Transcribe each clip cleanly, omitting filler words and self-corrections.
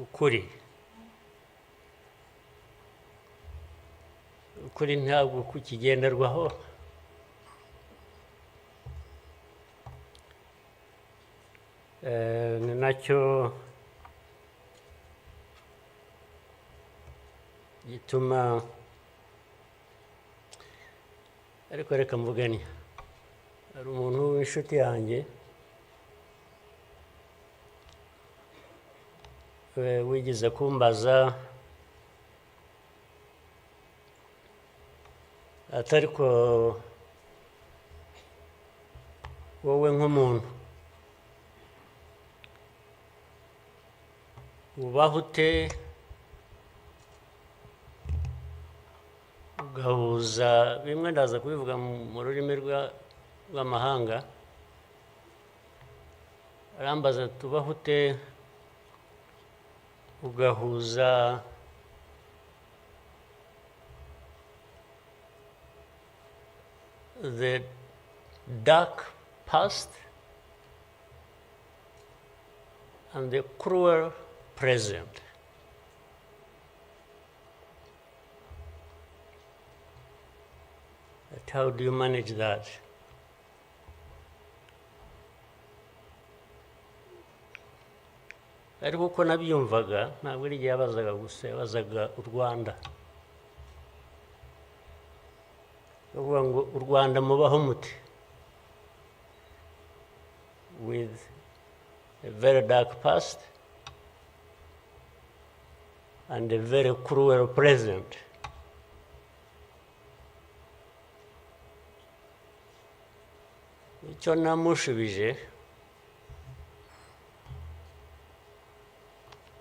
ukuri ukuri ntabwo kukigenderwaho ni nacyo gituma ariko reka mvugane hari umuntu w'inshuti yanjye wigeze kumbaza atari ko wowe nk'umuntu ubaho ute ugahuza bimwe ndaza kubivuga mu rurimi rw'amahanga arambaza tubaho ute ugahuza the dark past and the cruel present. But how do you manage that? ariko uko nabyumvaga ntabwo ari igihe yabazaga gusa yabazaga u Rwanda bavuga ngo u Rwanda mubaho muti with a very dark past and a very cruel present. Icyo namushubije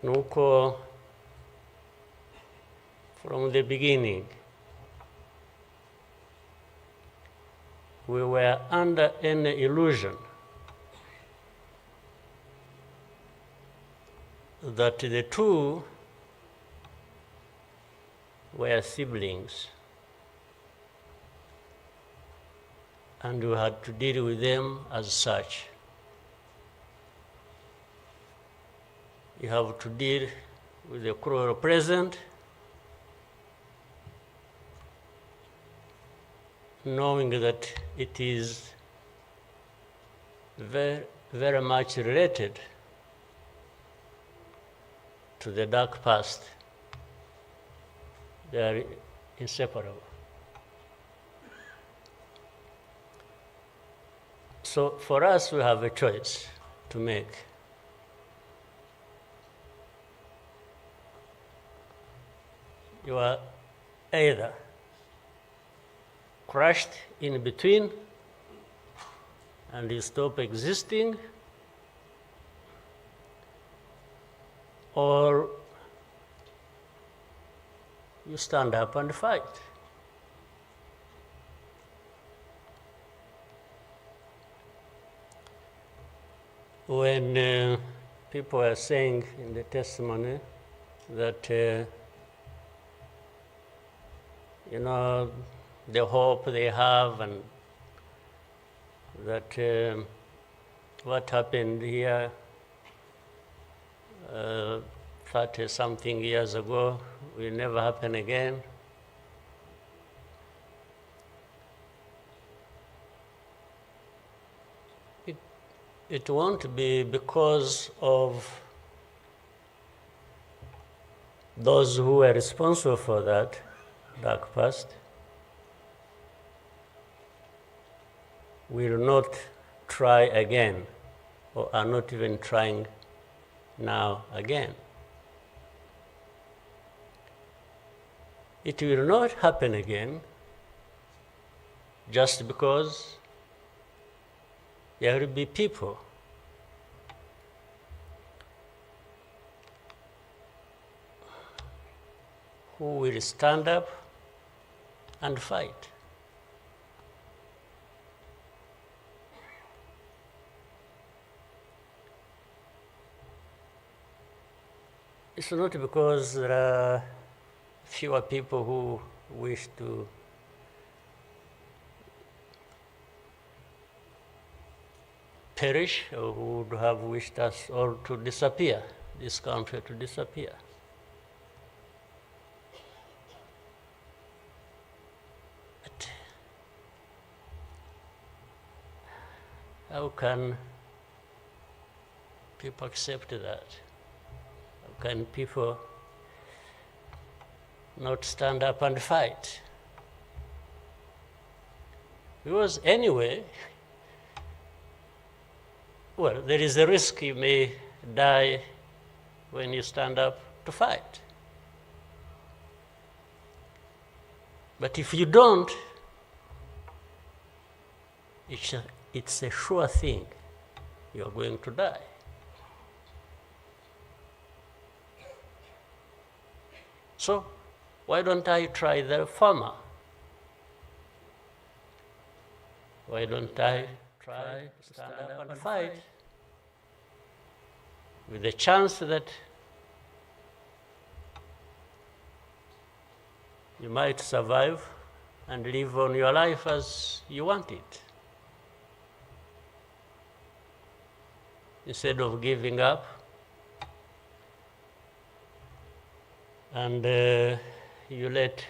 nuko from the beginning we were under an illusion that the two were siblings and we had to deal with them as such. You have to deal with the cruel present, knowing that it is very, very much related to the dark past. They are inseparable. So for us, we have a choice to make. You are either crushed in between and you stop existing, or you stand up and fight. When people are saying in the testimony that you know, the hope they have and that what happened here 30-something years ago will never happen again. It won't be because of those who were responsible for that dark past will not try again or are not even trying now again. It will not happen again just because there will be people who will stand up and fight. It's not because there are fewer people who wish to perish or who would have wished us all to disappear. this country to disappear. But how can people accept that? How can people not stand up and fight? Because anyway, well, there is a risk you may die when you stand up to fight. But if you don't, it's a sure thing you're going to die. So why don't I try the former? Why don't I try to stand up and fight with the chance that you might survive and live on your life as you want it, instead of giving up and you let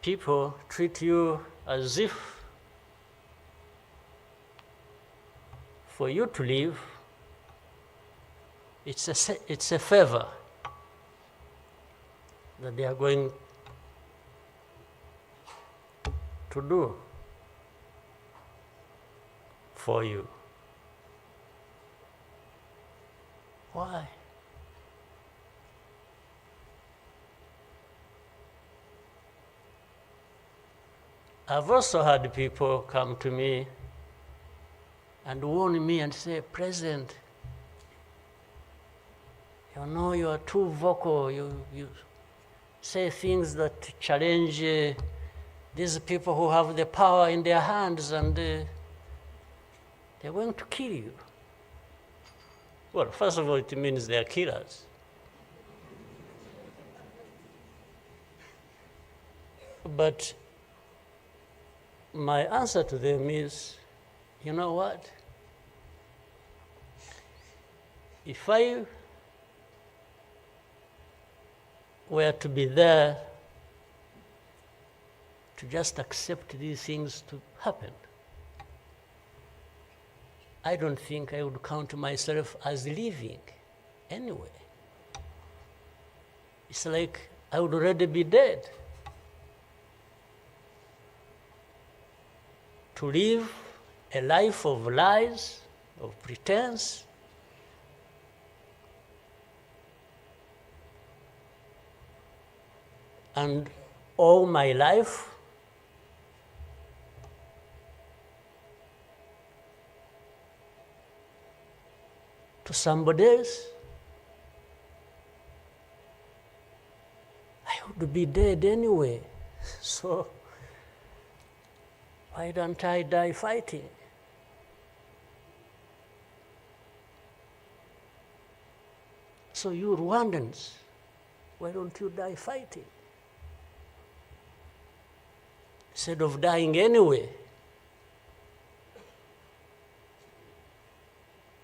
people treat you as if for you to live, it's a favor that they are going to do for you. Why? I've also had people come to me and warn me and say, President, you know you are too vocal, you say things that challenge these people who have the power in their hands, and they're going to kill you. Well, first of all, it means they are killers. But my answer to them is, you know what? If I were to be there to just accept these things to happen, I don't think I would count myself as living anyway. It's like I would already be dead. To live a life of lies, of pretense, and all my life to somebody else, I would be dead anyway. So why don't I die fighting? So you Rwandans, why don't you die fighting? Instead of dying anyway,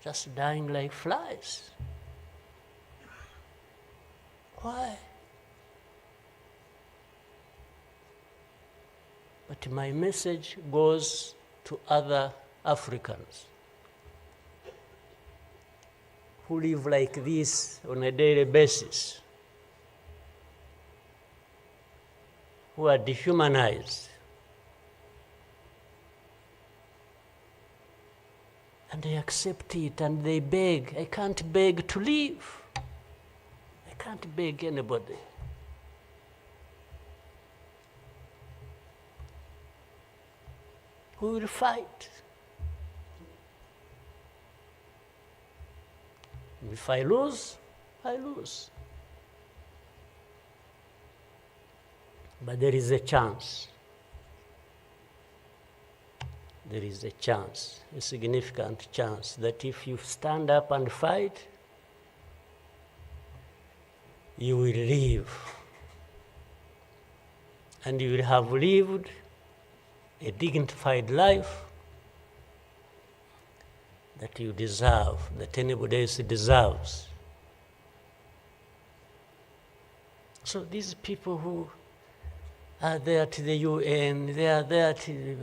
just dying like flies. Why? But my message goes to other Africans who live like this on a daily basis, who are dehumanized. And they accept it and they beg. I can't beg to live. I can't beg anybody. Who will fight? If I lose, I lose. But there is a chance. There is a chance, a significant chance, that if you stand up and fight, you will live. And you will have lived a dignified life that you deserve, that anybody else deserves. So these people who are there to the UN, they are there to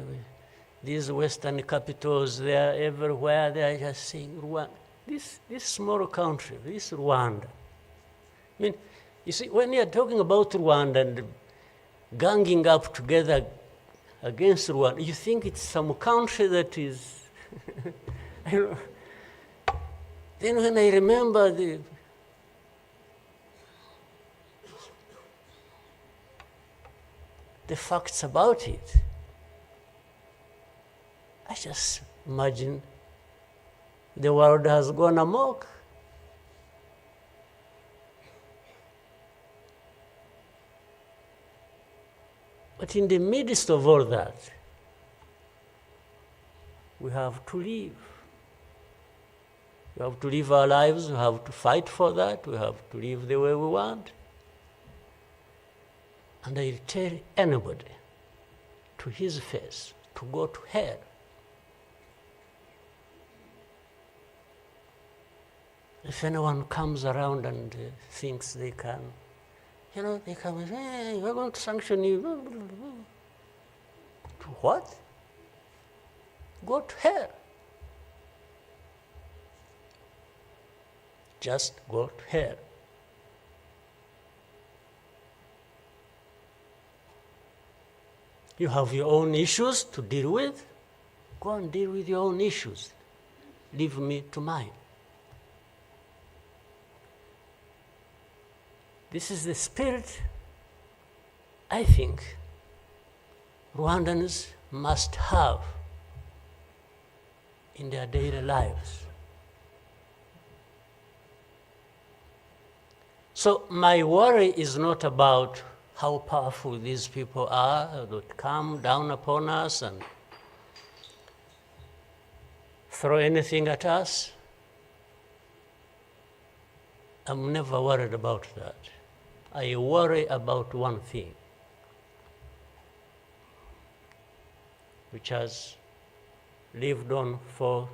these Western capitals, they are everywhere, they are just saying, Rwanda, this small country, this Rwanda. I mean, you see, when you're talking about Rwanda and ganging up together against Rwanda, you think it's some country that is, I don't know. Then when I remember the facts about it, I just imagine the world has gone amok. But in the midst of all that, we have to live. We have to live our lives, we have to fight for that, we have to live the way we want. And I tell anybody to his face to go to hell. If anyone comes around and thinks they can, they come and say, hey, we're going to sanction you. To what? Go to hell. Just go to hell. You have your own issues to deal with. Go and deal with your own issues. Leave me to mine. This is the spirit I think Rwandans must have in their daily lives. So my worry is not about how powerful these people are that come down upon us and throw anything at us. I'm never worried about that. I worry about one thing, which has lived on for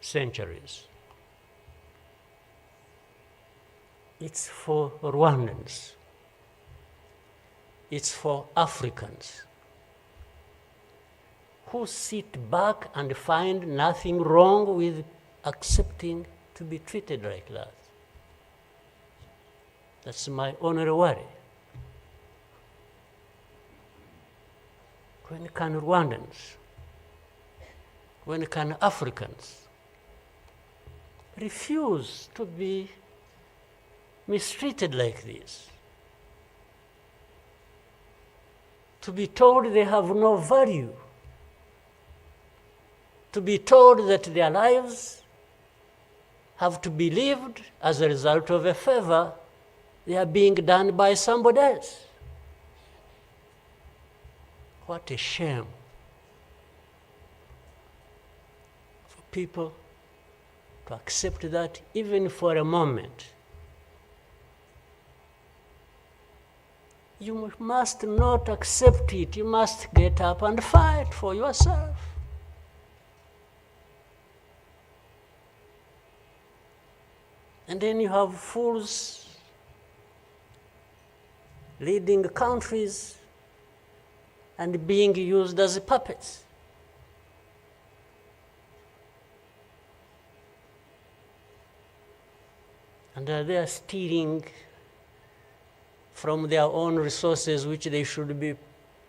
centuries. It's for Rwandans. It's for Africans who sit back and find nothing wrong with accepting to be treated like that. That's my only worry. When can Rwandans, when can Africans refuse to be mistreated like this? To be told they have no value, to be told that their lives have to be lived as a result of a favor they are being done by somebody else. What a shame for people to accept that even for a moment. You must not accept it. You must get up and fight for yourself. And then you have fools leading countries and being used as puppets. And they are stealing from their own resources, which they should be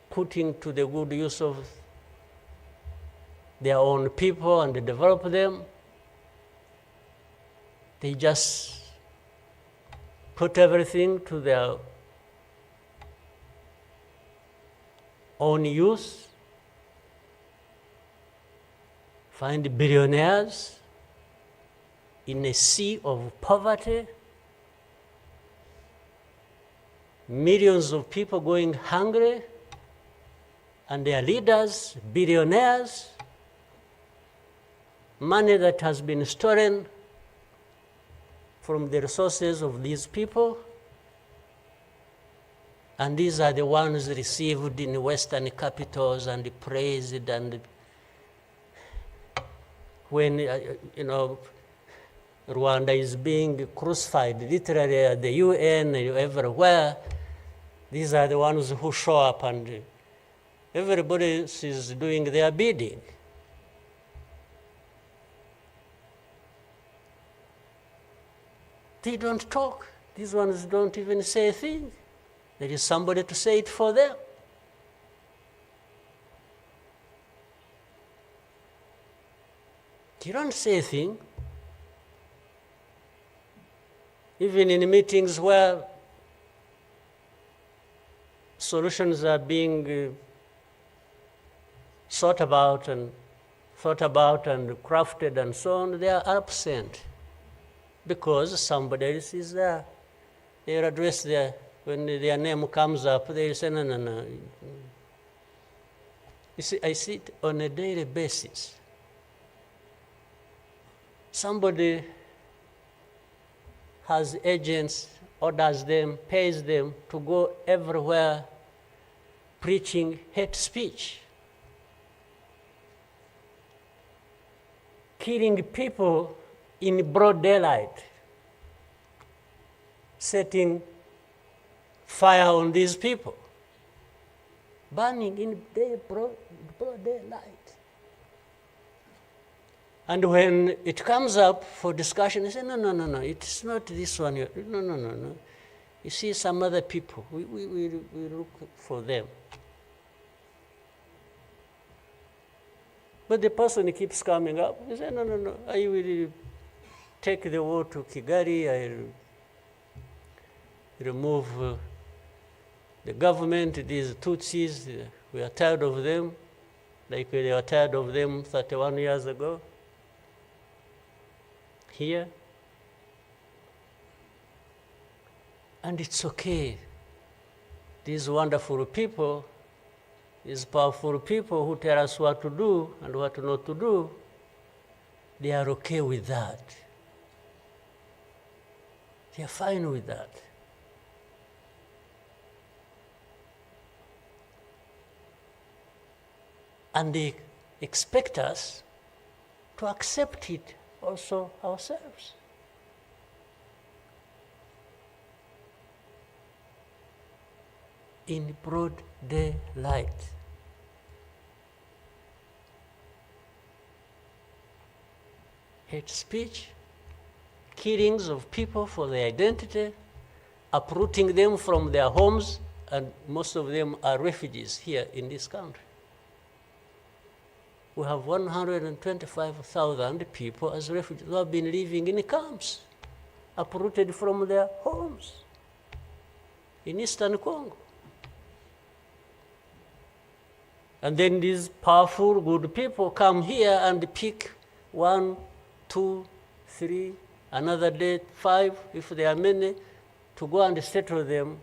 putting to the good use of their own people and develop them. They just put everything to their own use, find billionaires in a sea of poverty, millions of people going hungry, and their leaders, billionaires, money that has been stolen from the resources of these people, and these are the ones received in Western capitals and praised and when, Rwanda is being crucified literally at the UN, everywhere. These are the ones who show up, and everybody is doing their bidding. They don't talk. These ones don't even say a thing. There is somebody to say it for them. You don't say a thing. Even in meetings where solutions are being thought about and crafted and so on, they are absent because somebody else is there. They are addressed there. When their name comes up, they say, no. You see, I see it on a daily basis. Somebody has agents, orders them, pays them to go everywhere preaching hate speech, killing people in broad daylight, setting fire on these people, burning in broad daylight. And when it comes up for discussion, they say, no, it's not this one. No. You see some other people, we look for them. But the person keeps coming up. He says, no, I will take the war to Kigali, I remove the government, these Tutsis, we are tired of them, like they were tired of them 31 years ago. Here. And it's okay. These wonderful people, these powerful people who tell us what to do and what not to do, they are okay with that. They are fine with that. And they expect us to accept it also ourselves. In broad daylight. Hate speech, killings of people for their identity, uprooting them from their homes, and most of them are refugees here in this country. We have 125,000 people as refugees who have been living in camps, uprooted from their homes in eastern Congo. And then these powerful, good people come here and pick 1, 2, 3, another day 5, if there are many, to go and settle them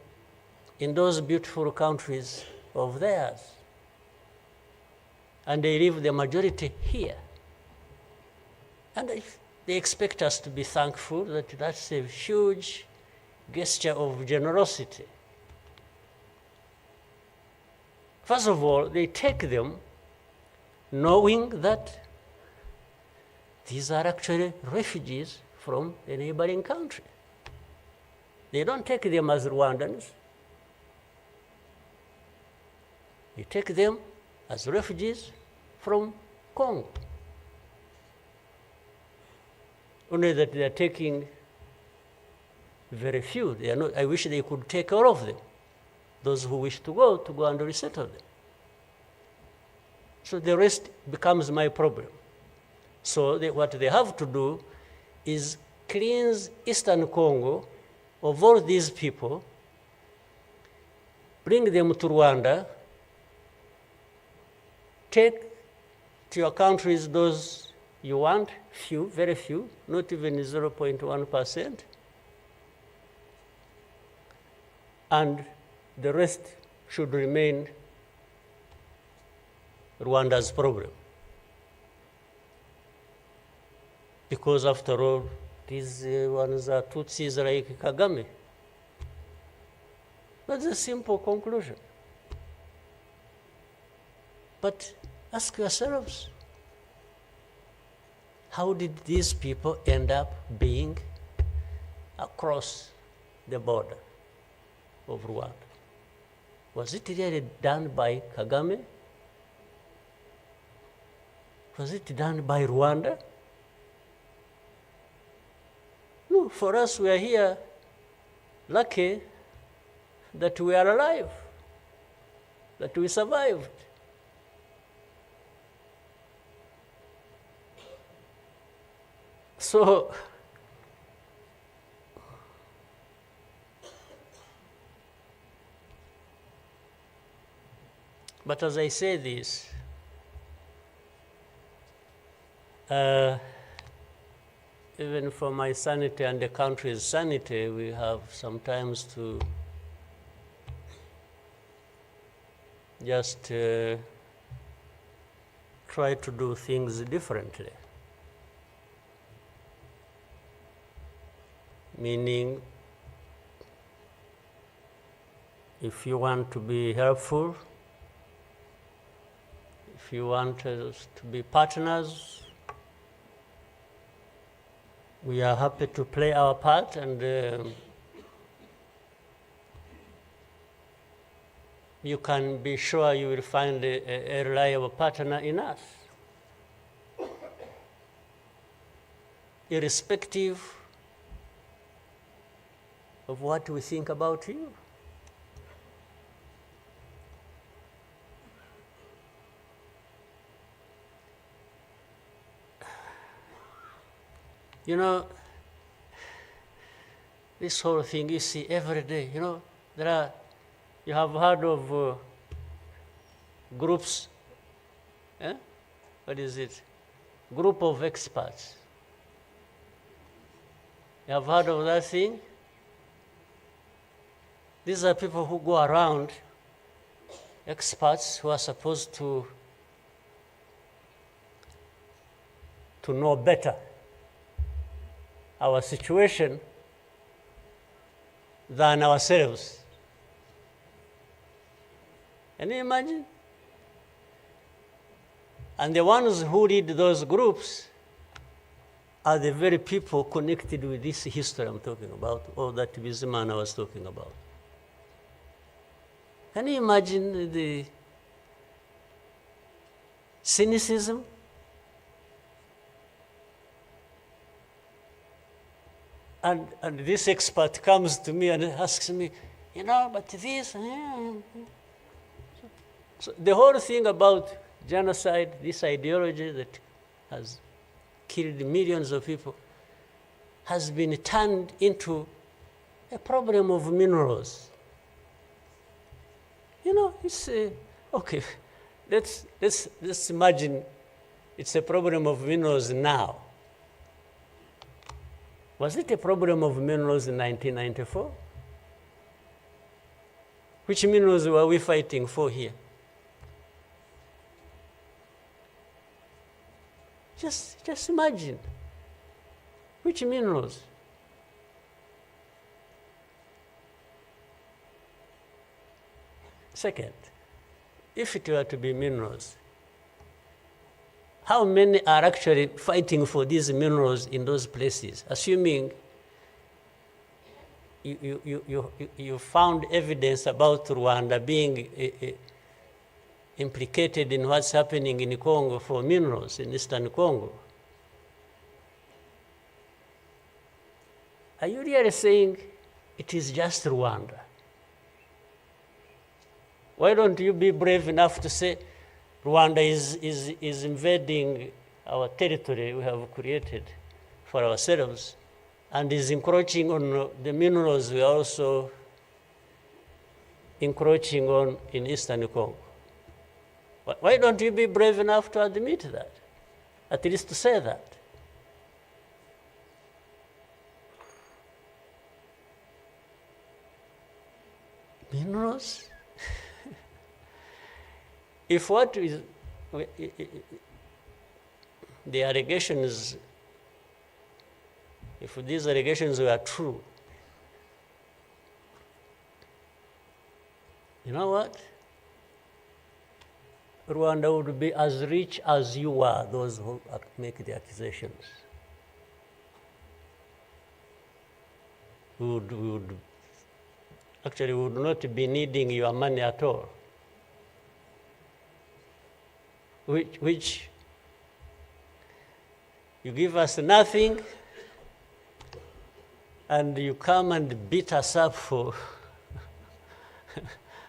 in those beautiful countries of theirs. And they leave the majority here. And they expect us to be thankful that that's a huge gesture of generosity. First of all, they take them knowing that these are actually refugees from a neighboring country. They don't take them as Rwandans. They take them as refugees from Congo. Only that they are taking very few. They are not, I wish they could take all of them. Those who wish to go and resettle them. So the rest becomes my problem. So what they have to do is cleanse Eastern Congo of all these people, bring them to Rwanda, take to your countries those you want, few, very few, not even 0.1%, and the rest should remain Rwanda's problem. Because after all, these ones are Tutsis like Kagame. That's a simple conclusion. But ask yourselves, how did these people end up being across the border of Rwanda? Was it really done by Kagame? Was it done by Rwanda? No, for us, we are here lucky that we are alive, that we survived. So, but as I say this, even for my sanity and the country's sanity, we have sometimes to just try to do things differently. Meaning, if you want to be helpful, if you want us to be partners, we are happy to play our part, and you can be sure you will find a reliable partner in us, irrespective of what we think about you. You know, this whole thing you see every day, you know, you have heard of groups, what is it? Group of experts. You have heard of that thing? These are people who go around, experts who are supposed to know better our situation than ourselves. Can you imagine? And the ones who lead those groups are the very people connected with this history I'm talking about, or that Bizimana I was talking about. Can you imagine the cynicism? And this expert comes to me and asks me, you know, but this. So the whole thing about genocide, this ideology that has killed millions of people, has been turned into a problem of minerals. You know, it's okay. Let's imagine it's a problem of minerals now. Was it a problem of minerals in 1994? Which minerals were we fighting for here? Just imagine. Which minerals? Second, if it were to be minerals, how many are actually fighting for these minerals in those places, assuming you found evidence about Rwanda being implicated in what's happening in Congo for minerals in Eastern Congo? Are you really saying it is just Rwanda? Why don't you be brave enough to say Rwanda is invading our territory we have created for ourselves and is encroaching on the minerals we are also encroaching on in Eastern Congo? Why don't you be brave enough to admit that? At least to say that. Minerals? If what is the allegations, if these allegations were true, you know what? Rwanda would be as rich as you are, those who make the accusations. We would actually would not be needing your money at all. Which you give us nothing, and you come and beat us up for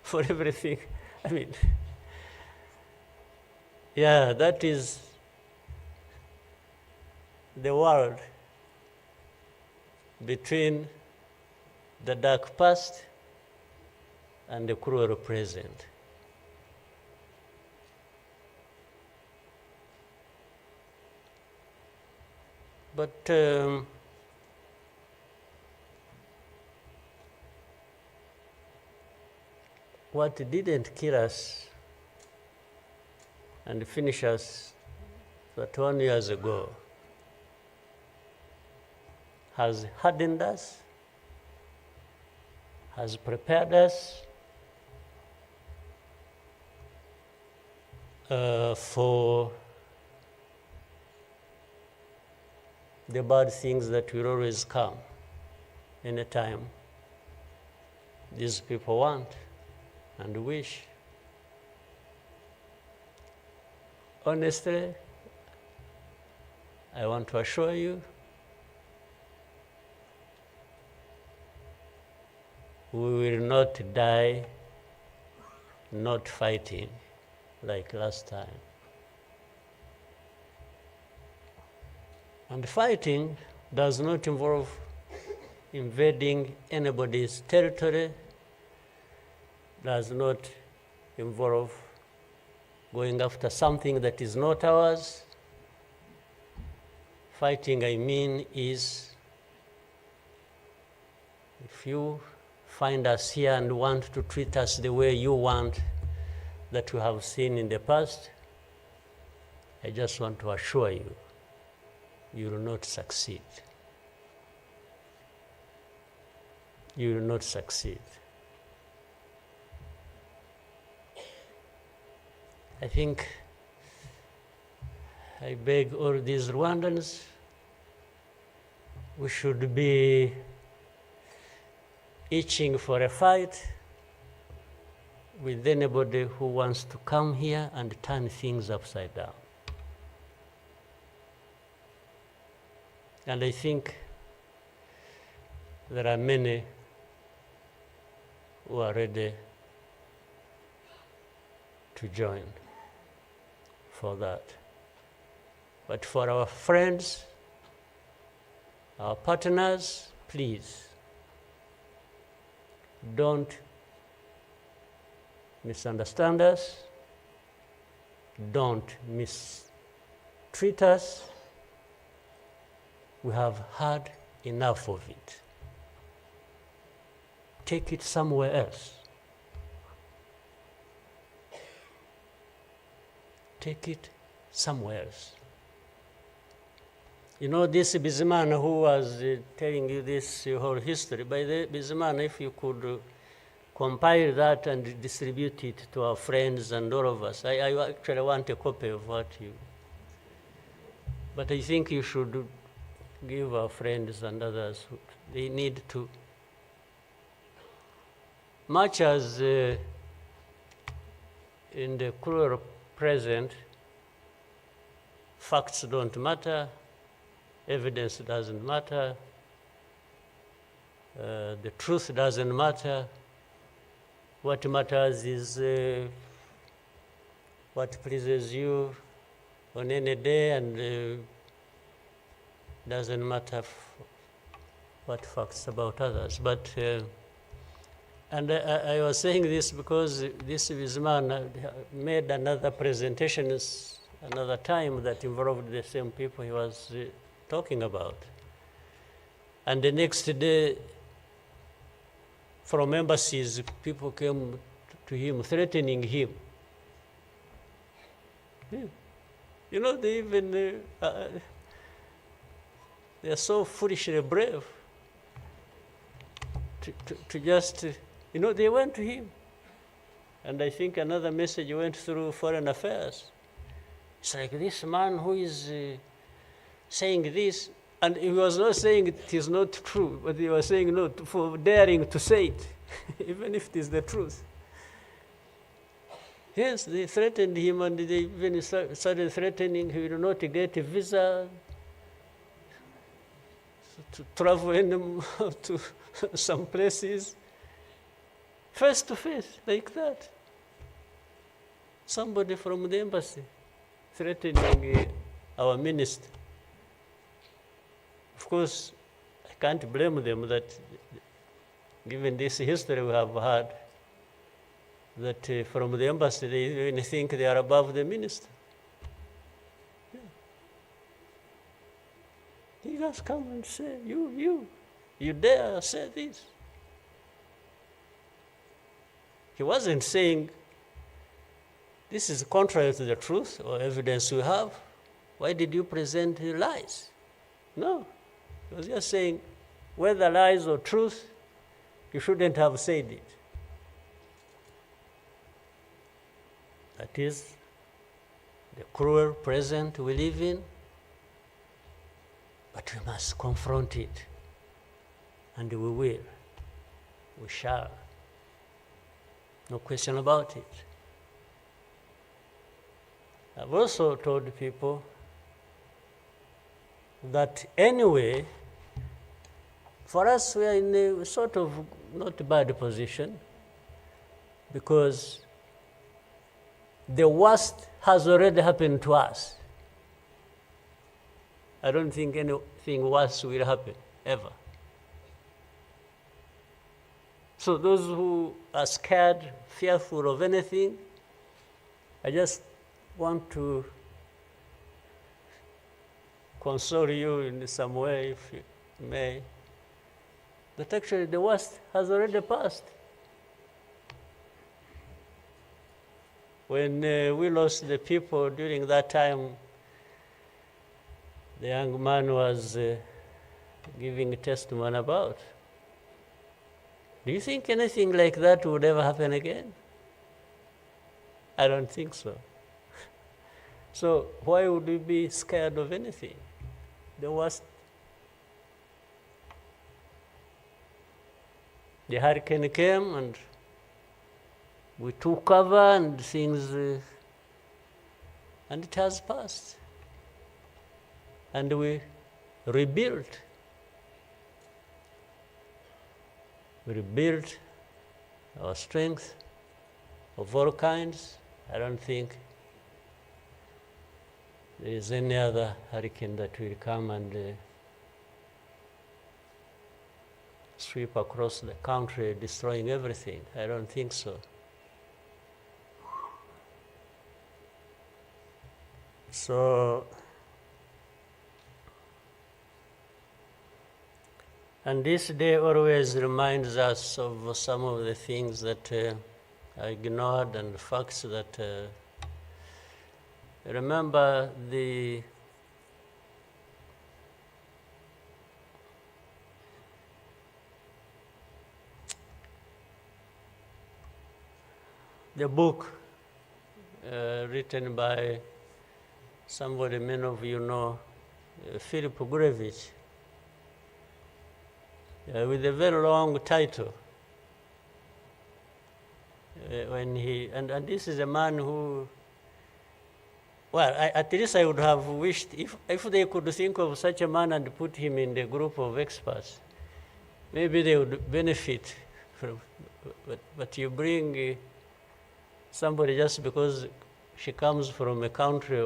for everything. I mean, yeah, that is the world between the dark past and the cruel present. But what didn't kill us and finish us 21 years ago has hardened us, has prepared us for the bad things that will always come anytime these people want and wish. Honestly, I want to assure you, we will not die not fighting like last time. And fighting does not involve invading anybody's territory, does not involve going after something that is not ours. Fighting, I mean, is if you find us here and want to treat us the way you want that you have seen in the past, I just want to assure you, you will not succeed. You will not succeed. I think I beg all these Rwandans, we should be itching for a fight with anybody who wants to come here and turn things upside down. And I think there are many who are ready to join for that. But for our friends, our partners, please don't misunderstand us, don't mistreat us. We have had enough of it. Take it somewhere else. Take it somewhere else. You know, this Bizimana who was telling you this whole history, by the Bizimana, if you could compile that and distribute it to our friends and all of us. I actually want a copy of what you... But I think you should give our friends and others, they need to... Much as in the cruel present, facts don't matter, evidence doesn't matter, the truth doesn't matter. What matters is what pleases you on any day, and doesn't matter what facts about others. But and I was saying this because this man made another presentation another time that involved the same people he was talking about. And the next day, from embassies, people came to him, threatening him. You know, they even, they are so foolishly brave to just, you know, they went to him. And I think another message went through Foreign Affairs. It's like this man who is saying this, and he was not saying it is not true, but he was saying no for daring to say it, even if it is the truth. Yes, they threatened him, and they even started threatening he will not get a visa to travel to some places, face to face, like that. Somebody from the embassy threatening our minister. Of course, I can't blame them that, given this history we have had, that from the embassy they even think they are above the minister. Yeah. He just come and say, you dare say this. He wasn't saying, this is contrary to the truth or evidence we have. Why did you present lies? No. He was just saying, whether lies or truth, you shouldn't have said it. That is the cruel present we live in, but we must confront it. And we will. We shall. No question about it. I've also told people that anyway, for us, we are in a sort of not bad position, because the worst has already happened to us. I don't think anything worse will happen, ever. So those who are scared, fearful of anything, I just want to console you in some way, if you may, that actually the worst has already passed. When we lost the people during that time, the young man was giving a testimony about. Do you think anything like that would ever happen again? I don't think so. So why would we be scared of anything? The worst. The hurricane came and we took cover and things, and it has passed. And we rebuilt. We rebuilt our strength of all kinds. I don't think there is any other hurricane that will come and sweep across the country, destroying everything. I don't think so. So, and this day always reminds us of some of the things that I ignored and the facts that remember the book written by somebody many of you know, Philip Gurevich, with a very long title. When he and this is a man who, well, at least I would have wished if they could think of such a man and put him in the group of experts, maybe they would benefit from. But you bring somebody just because she comes from a country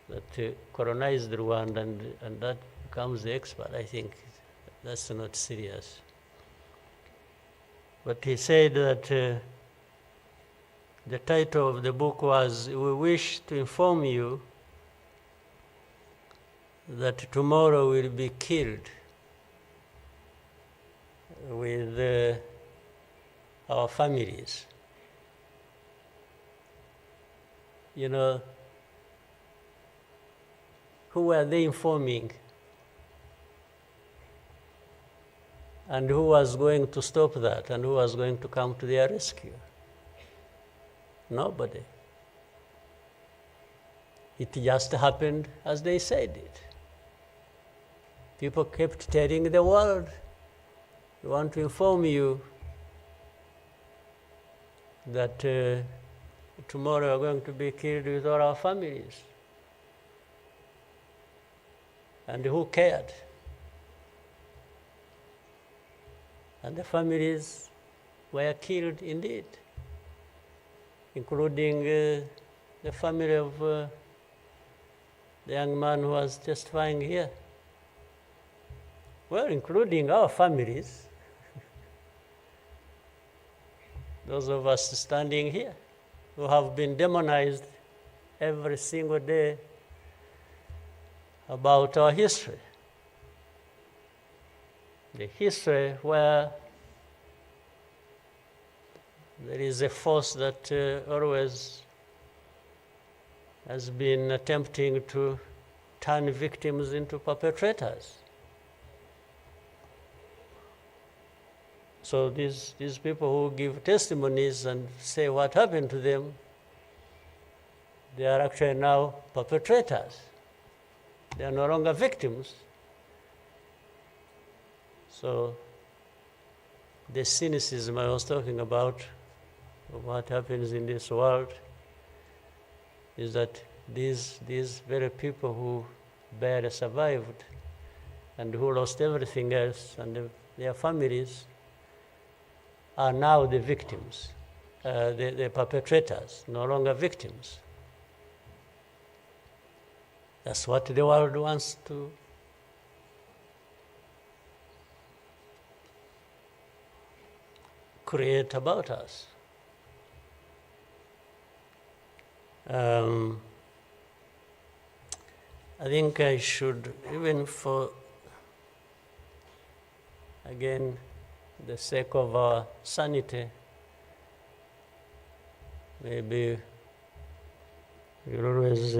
that colonized Rwanda and that becomes the expert. I think that's not serious. But he said that the title of the book was, "We wish to inform you that tomorrow will be killed with our families." You know, who were they informing? And who was going to stop that? And who was going to come to their rescue? Nobody. It just happened as they said it. People kept telling the world, we want to inform you that tomorrow we're going to be killed with all our families. And who cared? And the families were killed indeed, including the family of the young man who was testifying here. Well, including our families, those of us standing here who have been demonized every single day about our history. The history where there is a force that always has been attempting to turn victims into perpetrators. So these people who give testimonies and say what happened to them, they are actually now perpetrators. They are no longer victims. So the cynicism I was talking about of what happens in this world is that these very people who barely survived and who lost everything else and their families are now the victims, the perpetrators, no longer victims. That's what the world wants to create about us. I think I should, even for, again, the sake of our sanity, maybe we'll always,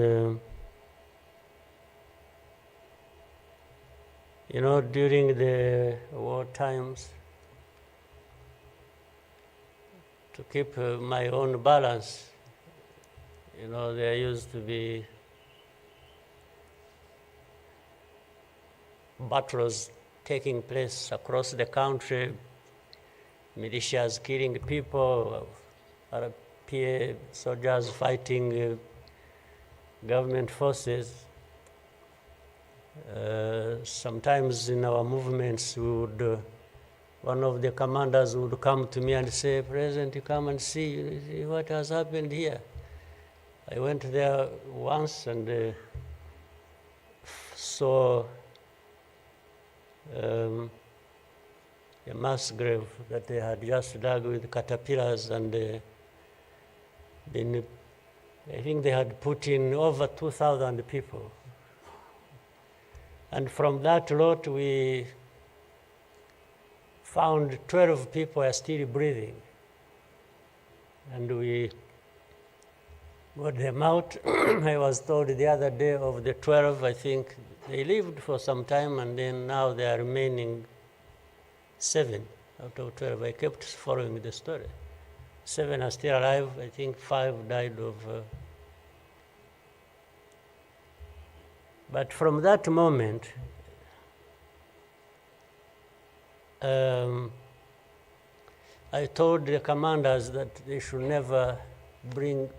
during the war times, to keep my own balance, there used to be battles taking place across the country, militias killing people, RPA soldiers fighting government forces. Sometimes in our movements, one of the commanders would come to me and say, President, you come and see what has happened here. I went there once and saw a mass grave that they had just dug with caterpillars, and I think they had put in over 2,000 people. And from that lot, we found 12 people are still breathing. And we got them out. I was told the other day of the 12, I think they lived for some time, and then now they are remaining 7 out of 12. I kept following the story. 7 are still alive. I think 5 died of... But from that moment, I told the commanders that they should never bring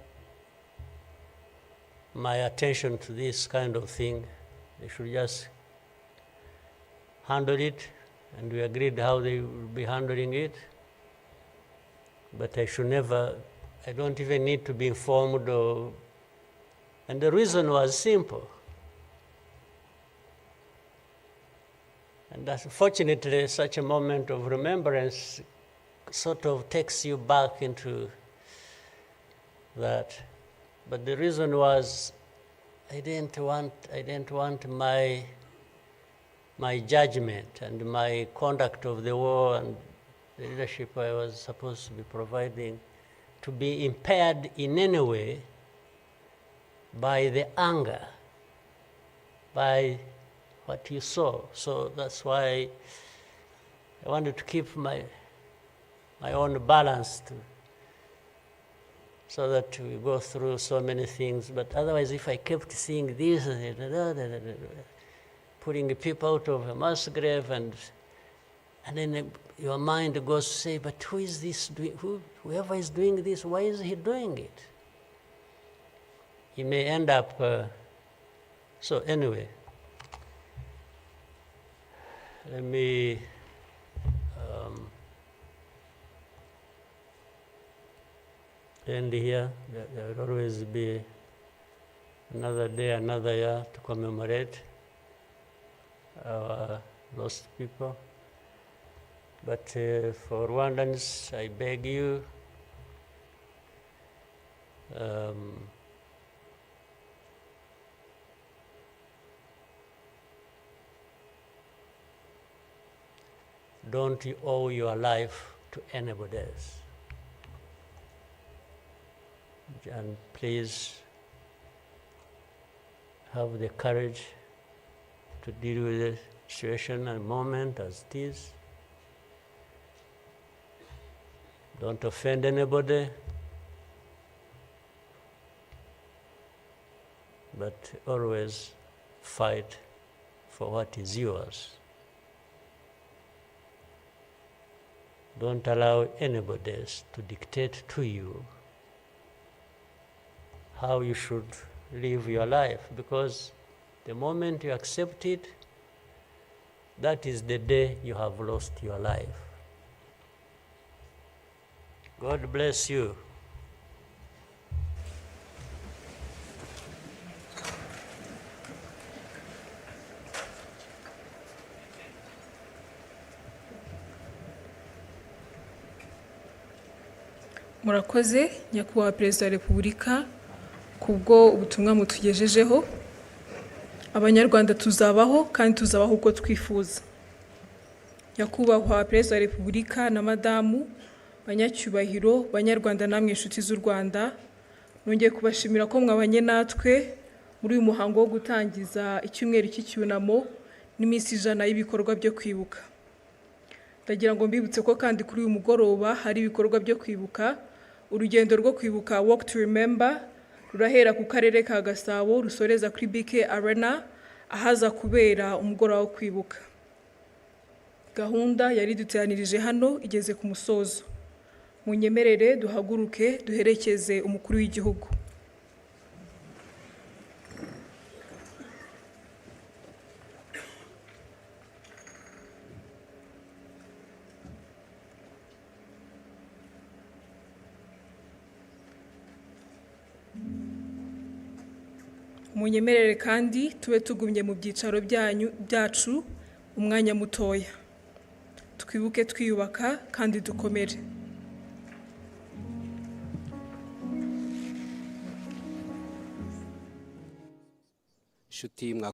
my attention to this kind of thing. They should just handle it, and we agreed how they would be handling it. But I should never, I don't even need to be informed or, and the reason was simple. And unfortunately, such a moment of remembrance sort of takes you back into that. But the reason was I didn't want my judgment and my conduct of the war and the leadership I was supposed to be providing to be impaired in any way by the anger, by what you saw. So that's why I wanted to keep my own balance so that we go through so many things. But otherwise, if I kept seeing this, putting people out of a mass grave, and then your mind goes to say, but who is this doing? Whoever is doing this, why is he doing it? He may end up. So anyway, let me end here. There will always be another day, another year to commemorate our lost people. But for Rwandans, I beg you, don't you owe your life to anybody else. And please have the courage to deal with the situation and moment as it is. Don't offend anybody, but always fight for what is yours. Don't allow anybody else to dictate to you how you should live your life, because the moment you accept it, that is the day you have lost your life. God bless you. Murakoze nyakubahwa Perezida wa Repubulika kubwo ubutumwa mutugejejeho. Abanyarwanda tuzabaho kandi tuzabaho uko twifuza. Nyakubahwa Perezida wa Repubulika na Madamu, banyacyubahiro, Banyarwanda namwe inshuti z'u Rwanda, nongeye kubashimira ko mwabanye natwe muri uyu muhango wo gutangiza icyumweru cy'icyunamo n'iminsi 100 y'ibikorwa byo kwibuka. Ndagira ngo mbibutse ko kandi kuri uyu mugoroba hari ibikorwa byo kwibuka. Urugendo rwo kwibuka Walk to Remember rurahera ku karere ka Gasabo rusoreza kuri BK Arena ahaza kubera umugoroba wo kwibuka. Gahunda yari duteranirije hano igeze ku musozo. Munyemerere duhaguruke duherekeze umukuru w'igihugu. Munyemerere kandi tube tugumye mu byicaro byacu umwanya mutoya. Twibuke twiyubaka kandi dukomere. Inshuti